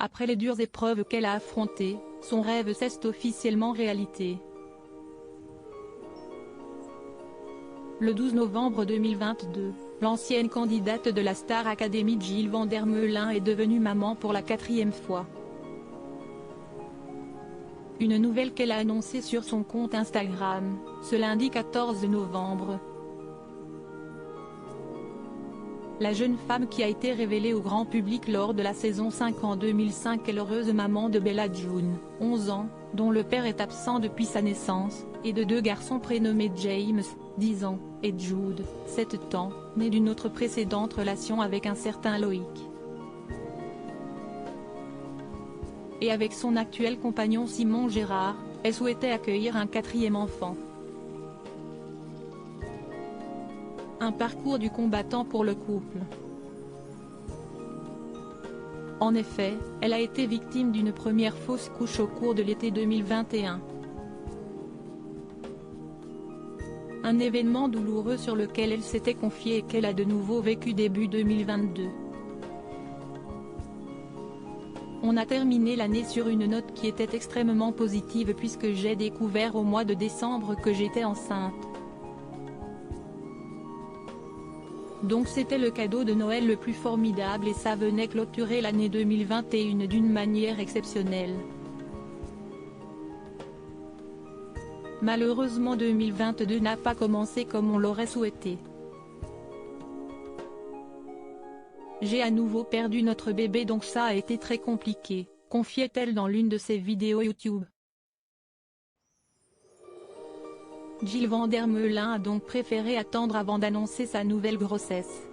Après les dures épreuves qu'elle a affrontées, son rêve s'est officiellement réalité. Le 12 novembre 2022, l'ancienne candidate de la Star Academy Jill Van Der Meulen est devenue maman pour la 4e fois. Une nouvelle qu'elle a annoncée sur son compte Instagram, ce lundi 14 novembre. La jeune femme qui a été révélée au grand public lors de la saison 5 en 2005 est l'heureuse maman de Bella June, 11 ans, dont le père est absent depuis sa naissance, et de 2 garçons prénommés James, 10 ans, et Jude, 7 ans, né d'une autre précédente relation avec un certain Loïc. Et avec son actuel compagnon Simon Gérard, elle souhaitait accueillir un 4e enfant. Un parcours du combattant pour le couple. En effet, elle a été victime d'une première fausse couche au cours de l'été 2021. Un événement douloureux sur lequel elle s'était confiée et qu'elle a de nouveau vécu début 2022. On a terminé l'année sur une note qui était extrêmement positive puisque j'ai découvert au mois de décembre que j'étais enceinte. Donc c'était le cadeau de Noël le plus formidable et ça venait clôturer l'année 2021 d'une manière exceptionnelle. Malheureusement 2022 n'a pas commencé comme on l'aurait souhaité. J'ai à nouveau perdu notre bébé donc ça a été très compliqué, confiait-elle dans l'une de ses vidéos YouTube. Jill Van Der Meulen a donc préféré attendre avant d'annoncer sa nouvelle grossesse.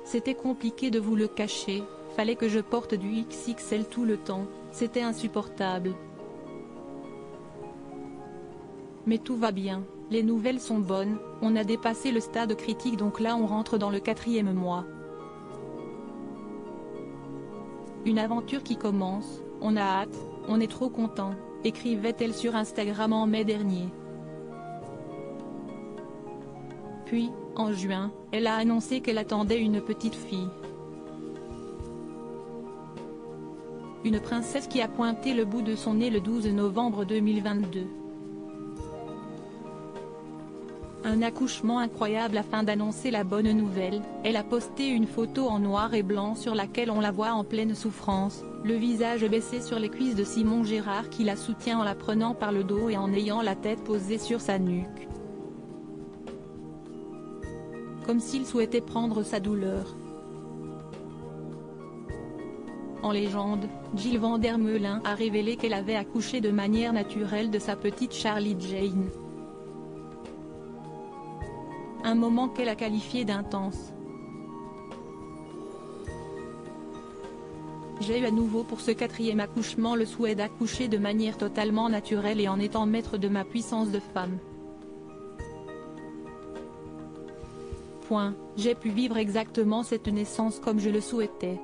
C'était compliqué de vous le cacher, fallait que je porte du XXL tout le temps, c'était insupportable. Mais tout va bien, les nouvelles sont bonnes, on a dépassé le stade critique donc là on rentre dans le 4e mois. Une aventure qui commence, on a hâte, on est trop content, écrivait-elle sur Instagram en mai dernier. Puis, en juin, elle a annoncé qu'elle attendait une petite fille. Une princesse qui a pointé le bout de son nez le 12 novembre 2022. Un accouchement incroyable afin d'annoncer la bonne nouvelle, elle a posté une photo en noir et blanc sur laquelle on la voit en pleine souffrance, le visage baissé sur les cuisses de Simon Gérard qui la soutient en la prenant par le dos et en ayant la tête posée sur sa nuque. Comme s'il souhaitait prendre sa douleur. En légende, Jill Van Der Meulen a révélé qu'elle avait accouché de manière naturelle de sa petite Charlie Jane. Un moment qu'elle a qualifié d'intense. J'ai eu à nouveau pour ce 4e accouchement le souhait d'accoucher de manière totalement naturelle et en étant maître de ma puissance de femme. J'ai pu vivre exactement cette naissance comme je le souhaitais.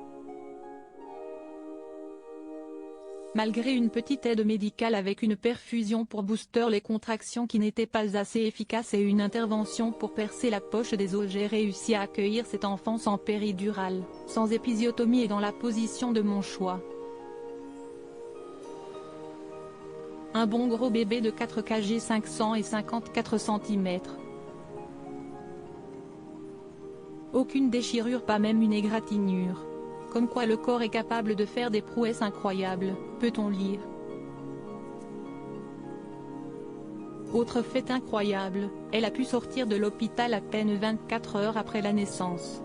Malgré une petite aide médicale avec une perfusion pour booster les contractions qui n'étaient pas assez efficaces et une intervention pour percer la poche des os, j'ai réussi à accueillir cet enfant sans péridurale, sans épisiotomie et dans la position de mon choix. Un bon gros bébé de 4 kg 554 cm. Aucune déchirure, pas même une égratignure. Comme quoi le corps est capable de faire des prouesses incroyables, peut-on lire. Autre fait incroyable, elle a pu sortir de l'hôpital à peine 24 heures après la naissance.